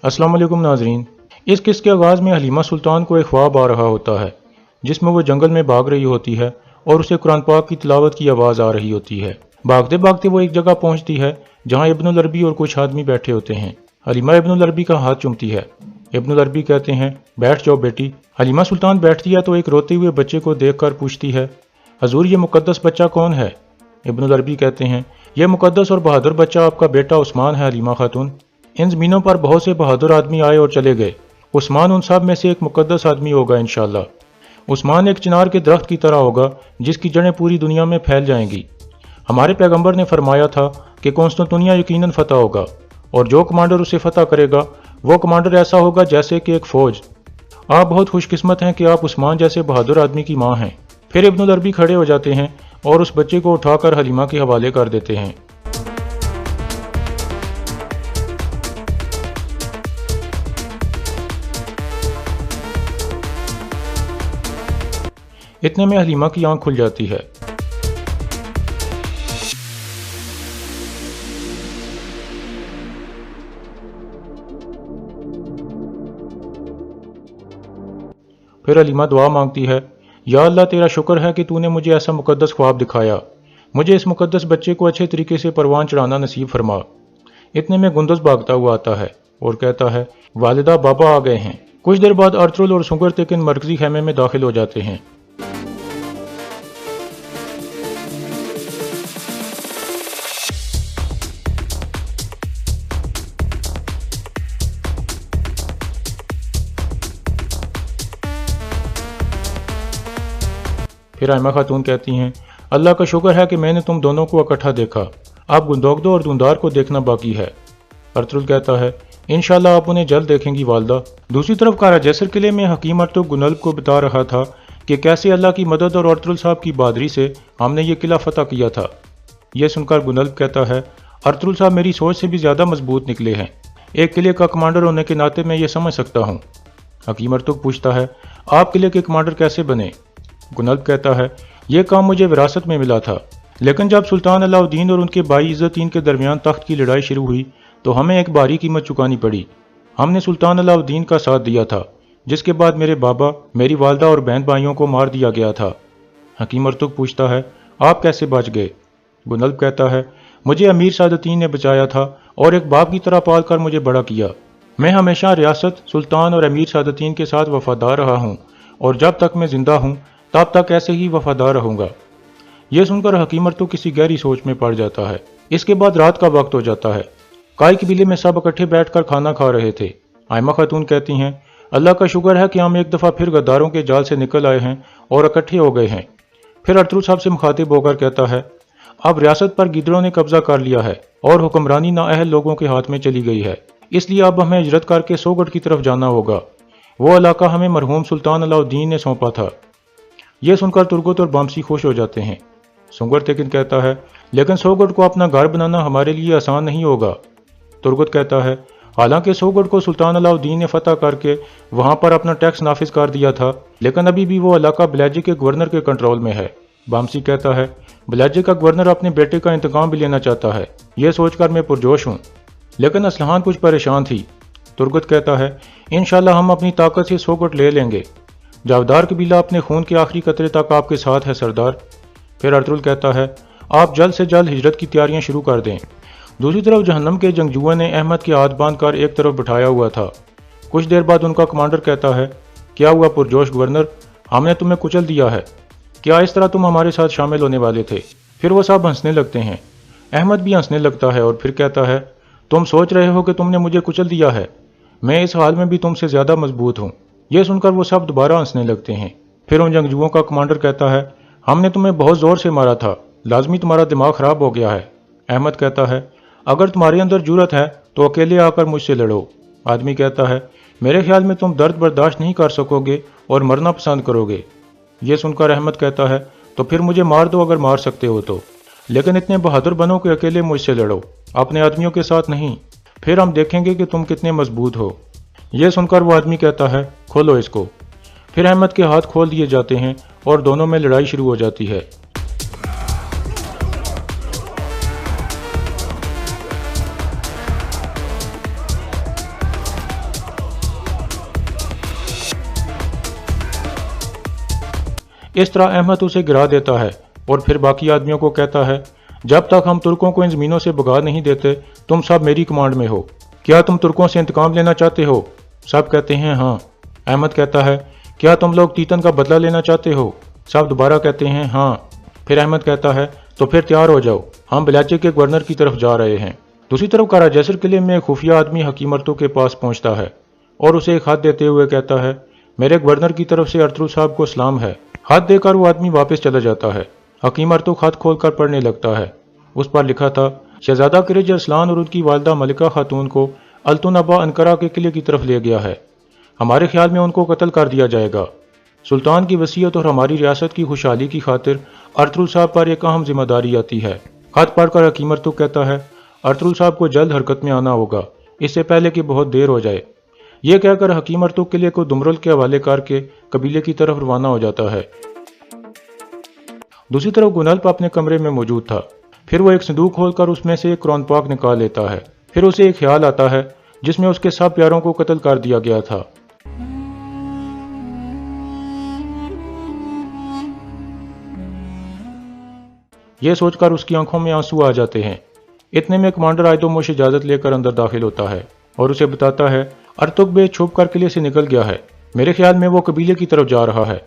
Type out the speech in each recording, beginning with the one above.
अस्सलाम वालेकुम नाजरीन। इस किस्त के आगाज़ में हलीमा सुल्तान को एक ख्वाब आ रहा होता है जिसमें वो जंगल में भाग रही होती है और उसे कुरान पाक की तिलावत की आवाज़ आ रही होती है। भागते भागते वो एक जगह पहुंचती है जहां इब्नुल अरबी और कुछ आदमी बैठे होते हैं। हलीमा इब्नुल अरबी का हाथ चूमती है। इब्नुल अरबी कहते हैं, बैठ जाओ बेटी। हलीमा सुल्तान बैठती है तो एक रोते हुए बच्चे को देखकर पूछती है, हजूर ये मुकद्दस बच्चा कौन है? इब्नुल अरबी कहते हैं, यह मुकद्दस और बहादुर बच्चा आपका बेटा उस्मान है हलीमा खातून। इन ज़मीनों पर बहुत से बहादुर आदमी आए और चले गए। उस्मान उन सब में से एक मुकद्दस आदमी होगा इंशाअल्लाह। उस्मान एक चिनार के दरख्त की तरह होगा जिसकी जड़ें पूरी दुनिया में फैल जाएंगी। हमारे पैगंबर ने फरमाया था कि कॉन्स्टेंटिनिया यकीनन फतह होगा और जो कमांडर उसे फतह करेगा वो कमांडर ऐसा होगा जैसे कि एक फौज। आप बहुत खुशकिस्मत हैं कि आप उस्मान जैसे बहादुर आदमी की माँ हैं। फिर इब्नुल अरबी खड़े हो जाते हैं और उस बच्चे को उठाकर हलीमा के हवाले कर देते हैं। इतने में हलीमा की आंख खुल जाती है। फिर हलीमा दुआ मांगती है, या अल्लाह तेरा शुक्र है कि तूने मुझे ऐसा मुकद्दस ख्वाब दिखाया। मुझे इस मुकद्दस बच्चे को अच्छे तरीके से परवान चढ़ाना नसीब फरमा। इतने में गुंदस भागता हुआ आता है और कहता है, वालिदा बाबा आ गए हैं। कुछ देर बाद अर्तुल और सुगर तेकिन मरकजी खेमे में दाखिल हो जाते हैं। फिर आयमा खातून कहती हैं, अल्लाह का शुक्र है कि मैंने तुम दोनों को इकट्ठा देखा। अब गुंदोगदो और धुंधार को देखना बाकी है। अर्तुल कहता है, इंशाल्लाह आप उन्हें जल्द देखेंगी वालदा। दूसरी तरफ कारा जैसर किले में हकीम अर्तुल गुनल्ब को बता रहा था कि कैसे अल्लाह की मदद और अर्तुल साहब की बहादुरी से हमने ये किला फतह किया था। यह सुनकर गुनल्ब कहता है, अर्तुल साहब मेरी सोच से भी ज़्यादा मजबूत निकले हैं। एक किले का कमांडर होने के नाते मैं ये समझ सकता हूँ। हकीम अर्तुल पूछता है, आप किले के कमांडर कैसे बने? गुनल्ब कहता है, यह काम मुझे विरासत में मिला था, लेकिन जब सुल्तान अलाउद्दीन और उनके भाई इज़्ज़तीन के दरमियान तख्त की लड़ाई शुरू हुई तो हमें एक भारी कीमत चुकानी पड़ी। हमने सुल्तान अलाउद्दीन का साथ दिया था, जिसके बाद मेरे बाबा, मेरी वालदा और बहन भाइयों को मार दिया गया था। हकीम अर्तुग पूछता है, आप कैसे बच गए? गुनल्ब कहता है, मुझे अमीर सादतीन ने बचाया था और एक बाप की तरह पाल कर मुझे बड़ा किया। मैं हमेशा रियासत, सुल्तान और अमीर सादतीन के साथ वफादार रहा हूँ और जब तक मैं जिंदा हूँ तब तक ऐसे ही वफादार रहूंगा। यह सुनकर हकीम अर्तुग किसी गहरी सोच में पड़ जाता है। इसके बाद रात का वक्त हो जाता है। काई कबीले में सब इकट्ठे बैठकर खाना खा रहे थे। आयमा खातून कहती हैं, अल्लाह का शुक्र है कि हम एक दफ़ा फिर गद्दारों के जाल से निकल आए हैं और इकट्ठे हो गए हैं। फिर अर्तुल साहब से मुखातिब होकर कहता है, अब रियासत पर गिदड़ों ने कब्जा कर लिया है और हुक्मरानी नाअहल लोगों के हाथ में चली गई है, इसलिए अब हमें हिजरत करके सोगढ़ की तरफ जाना होगा। वो इलाका हमें मरहूम सुल्तान अलाउद्दीन ने सौंपा था। यह सुनकर तुर्गत और बामसी खुश हो जाते हैं। सुगर तेकिन कहता है, लेकिन सोगढ़ को अपना घर बनाना हमारे लिए आसान नहीं होगा। तुर्गत कहता है, हालांकि सोगढ़ को सुल्तान अलाउद्दीन ने फतह करके वहां पर अपना टैक्स नाफिज कर दिया था, लेकिन अभी भी वो इलाका बलाजे के गवर्नर के कंट्रोल में है। बामसी कहता है, बलाजे का गवर्नर अपने बेटे का इंतकाम भी लेना चाहता है। यह सोचकर मैं पुरजोश हूँ, लेकिन असलहान कुछ परेशान थी। तुर्गत कहता है, इंशाल्लाह हम अपनी ताकत से सोगढ़ ले लेंगे। जावदार कबीला अपने खून के आखिरी कतरे तक आपके साथ है सरदार। फिर अर्तुल कहता है, आप जल्द से जल्द हिजरत की तैयारियां शुरू कर दें। दूसरी तरफ जहन्नम के जंगजुओं ने अहमद के हाथ बांध कर एक तरफ बिठाया हुआ था। कुछ देर बाद उनका कमांडर कहता है, क्या हुआ पुरजोश गवर्नर, हमने तुम्हें कुचल दिया है? क्या इस तरह तुम हमारे साथ शामिल होने वाले थे? फिर वो सब हंसने लगते हैं। अहमद भी हंसने लगता है और फिर कहता है, तुम सोच रहे हो कि तुमने मुझे कुचल दिया है? मैं इस हाल में भी तुमसे ज़्यादा मजबूत हूँ। यह सुनकर वो सब दोबारा हंसने लगते हैं। फिर उन जंगजुओं का कमांडर कहता है, हमने तुम्हें बहुत ज़ोर से मारा था, लाजमी तुम्हारा दिमाग ख़राब हो गया है। अहमद कहता है, अगर तुम्हारे अंदर जुर्रत है तो अकेले आकर मुझसे लड़ो। आदमी कहता है, मेरे ख्याल में तुम दर्द बर्दाश्त नहीं कर सकोगे और मरना पसंद करोगे। यह सुनकर अहमद कहता है, तो फिर मुझे मार दो अगर मार सकते हो तो, लेकिन इतने बहादुर बनो कि अकेले मुझसे लड़ो, अपने आदमियों के साथ नहीं। फिर हम देखेंगे कि तुम कितने मजबूत हो। यह सुनकर वो आदमी कहता है, खोलो इसको। फिर अहमद के हाथ खोल दिए जाते हैं और दोनों में लड़ाई शुरू हो जाती है। इस तरह अहमद उसे गिरा देता है और फिर बाकी आदमियों को कहता है, जब तक हम तुर्कों को इन ज़मीनों से भगा नहीं देते तुम सब मेरी कमांड में हो। क्या तुम तुर्कों से इंतकाम लेना चाहते हो? सब कहते हैं हाँ। अहमद कहता है, क्या तुम लोग तीतन का बदला लेना चाहते हो? सब दोबारा कहते हैं हाँ। फिर अहमद कहता है, तो फिर तैयार हो जाओ, हम बलाचे के गवर्नर की तरफ जा रहे हैं। दूसरी तरफ कारा जैसर किले में एक खुफिया आदमी हकीम अर्तुग के पास पहुंचता है और उसे एक हाथ देते हुए कहता है, मेरे गवर्नर की तरफ से अर्तुल साहब को सलाम है। हाथ देकर वो आदमी वापस चला जाता है। हकीम अर्तुग हाथ खोलकर पढ़ने लगता है। उस पर लिखा था, शहजादा किरज अरसलान और उनकी वालदा मलिका खातून को अल्तुनबा अनकरा के किले की तरफ ले गया है। हमारे ख्याल में उनको कत्ल कर दिया जाएगा। सुल्तान की वसीयत और हमारी रियासत की खुशहाली की खातिर अर्तुल साहब पर एक अहम जिम्मेदारी आती है। खत पढ़कर हकीम अर्तुग कहता है, अर्तुल साहब को जल्द हरकत में आना होगा, इससे पहले कि बहुत देर हो जाए। ये कहकर हकीम अर्तुग किले को दुमरुल के हवाले करके कबीले की तरफ रवाना हो जाता है। दूसरी तरफ गुनल्प अपने कमरे में मौजूद था। फिर वो एक संदूक खोलकर उसमें से एक कुरान पाक निकाल लेता है। फिर उसे एक ख्याल आता है जिसमें उसके सब प्यारों को कत्ल कर दिया गया था। यह सोचकर उसकी आंखों में आंसू आ जाते हैं। इतने में कमांडर आयदोमोश इजाजत लेकर अंदर दाखिल होता है और उसे बताता है, अर्तुग बे छुप कर किले से निकल गया है। मेरे ख्याल में वो कबीले की तरफ जा रहा है।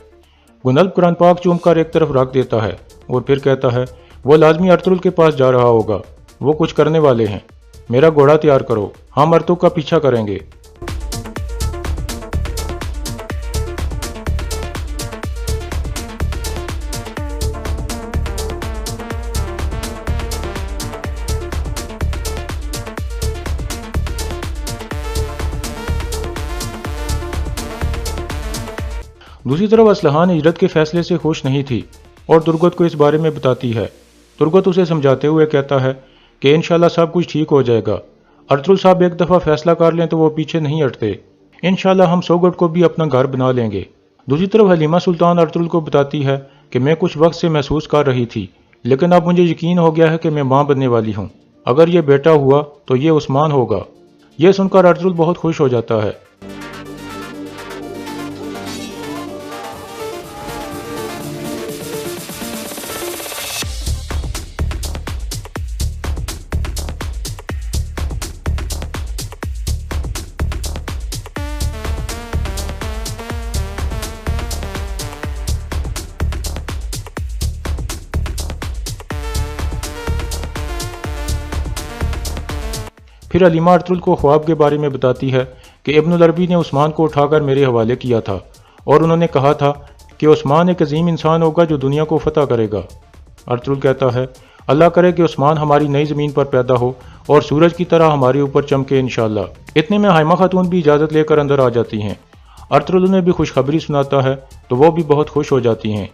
गुनल्प कुरान पाक चूम कर एक तरफ रख देता है और फिर कहता है, वो लाजमी अर्तुल के पास जा रहा होगा, वो कुछ करने वाले हैं। मेरा घोड़ा तैयार करो, हम अर्तुग का पीछा करेंगे। दूसरी तरफ असलहान हिजरत के फैसले से खुश नहीं थी और तुर्गत को इस बारे में बताती है। तुर्गत उसे समझाते हुए कहता है कि इंशाल्लाह सब कुछ ठीक हो जाएगा। अर्तुल साहब एक दफ़ा फैसला कर लें तो वो पीछे नहीं हटते। इंशाल्लाह हम सोगट को भी अपना घर बना लेंगे। दूसरी तरफ हलीमा सुल्तान अर्तुल को बताती है कि मैं कुछ वक्त से महसूस कर रही थी, लेकिन अब मुझे यकीन हो गया है कि मैं माँ बनने वाली हूँ। अगर ये बेटा हुआ तो ये उस्मान होगा। यह सुनकर अर्तुल बहुत खुश हो जाता है। फिर हलीमा अर्तुल को ख्वाब के बारे में बताती है कि इब्नुल अरबी ने उस्मान को उठाकर मेरे हवाले किया था और उन्होंने कहा था कि उस्मान एक अजीम इंसान होगा जो दुनिया को फतह करेगा। अर्तुल कहता है, अल्लाह करे कि उस्मान हमारी नई ज़मीन पर पैदा हो और सूरज की तरह हमारे ऊपर चमके इंशाअल्लाह। इतने में हाइमा खातून भी इजाज़त लेकर अंदर आ जाती हैं। अर्तुल उन्हें भी खुशखबरी सुनाता है तो वो भी बहुत खुश हो जाती हैं।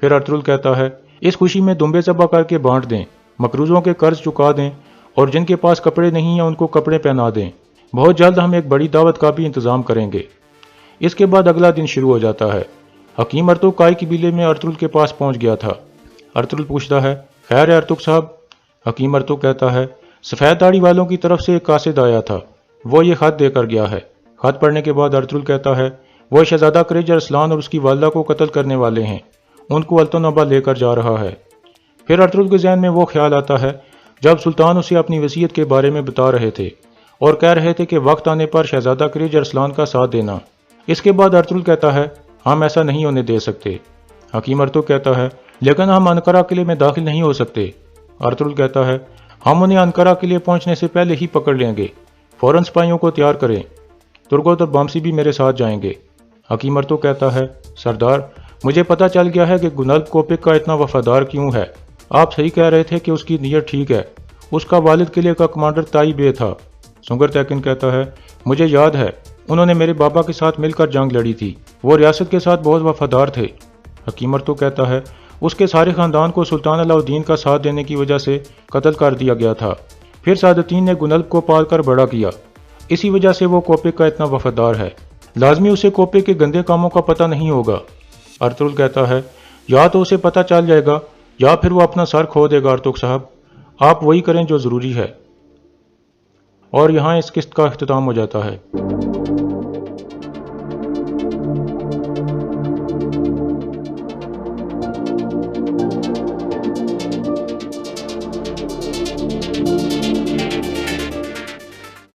फिर अर्तुल कहता है, इस खुशी में दुम्बे ज़बा करके बांट दें, मकरूज़ों के कर्ज चुका दें और जिनके पास कपड़े नहीं हैं उनको कपड़े पहना दें। बहुत जल्द हम एक बड़ी दावत का भी इंतज़ाम करेंगे। इसके बाद अगला दिन शुरू हो जाता है। हकीम अर्तुग काई कबीले में अर्तुल के पास पहुंच गया था। अर्तुल पूछता है, खैर है अर्तुग साहब? हकीम अर्तुग कहता है, सफ़ेद दाढ़ी वालों की तरफ से एक कासिद आया था, वो ये खत देकर गया है। खत पढ़ने के बाद अर्तुल कहता है, वो शहजादा किरज अरसलान और उसकी वालदा को कत्ल करने वाले हैं, उनको अल्तुनबा लेकर जा रहा है। फिर अर्तुल के ज़हन में वो ख्याल आता है जब सुल्तान उसे अपनी वसीयत के बारे में बता रहे थे और कह रहे थे कि वक्त आने पर शहजादा किरज अरसलान का साथ देना। इसके बाद अर्तुल कहता है, हम ऐसा नहीं होने दे सकते। हकीम अर्तुग कहता है, लेकिन हम अनकरा किले में दाखिल नहीं हो सकते। अर्तुल कहता है, हम उन्हें अनकरा किले पहुंचने से पहले ही पकड़ लेंगे। फौरन सिपाहियों को तैयार करें। तुर्गत और बामसी भी मेरे साथ जाएंगे। हकीम अर्तुग कहता है, सरदार, मुझे पता चल गया है कि गुनल्प कोपिक का इतना वफादार क्यों है। आप सही कह रहे थे कि उसकी नीयत ठीक है। उसका वालिद किले का कमांडर ताई बे था। सुंगर तैकिन कहता है, मुझे याद है, उन्होंने मेरे बाबा के साथ मिलकर जंग लड़ी थी। वो रियासत के साथ बहुत वफादार थे। हकीम अर्तुग कहता है, उसके सारे ख़ानदान को सुल्तान अलाउद्दीन का साथ देने की वजह से कत्ल कर दिया गया था। फिर सादतीन ने गुनल्प को पाल कर बड़ा किया। इसी वजह से वो कोपिक का इतना वफादार है। लाजमी उसे कोपिक के गंदे कामों का पता नहीं होगा। ارطغرل کہتا ہے یا تو اسے پتہ چل جائے گا یا پھر وہ اپنا سر کھو دے گا ارطغرل صاحب، آپ وہی کریں جو ضروری ہے۔ اور یہاں اس قسط کا اختتام ہو جاتا ہے۔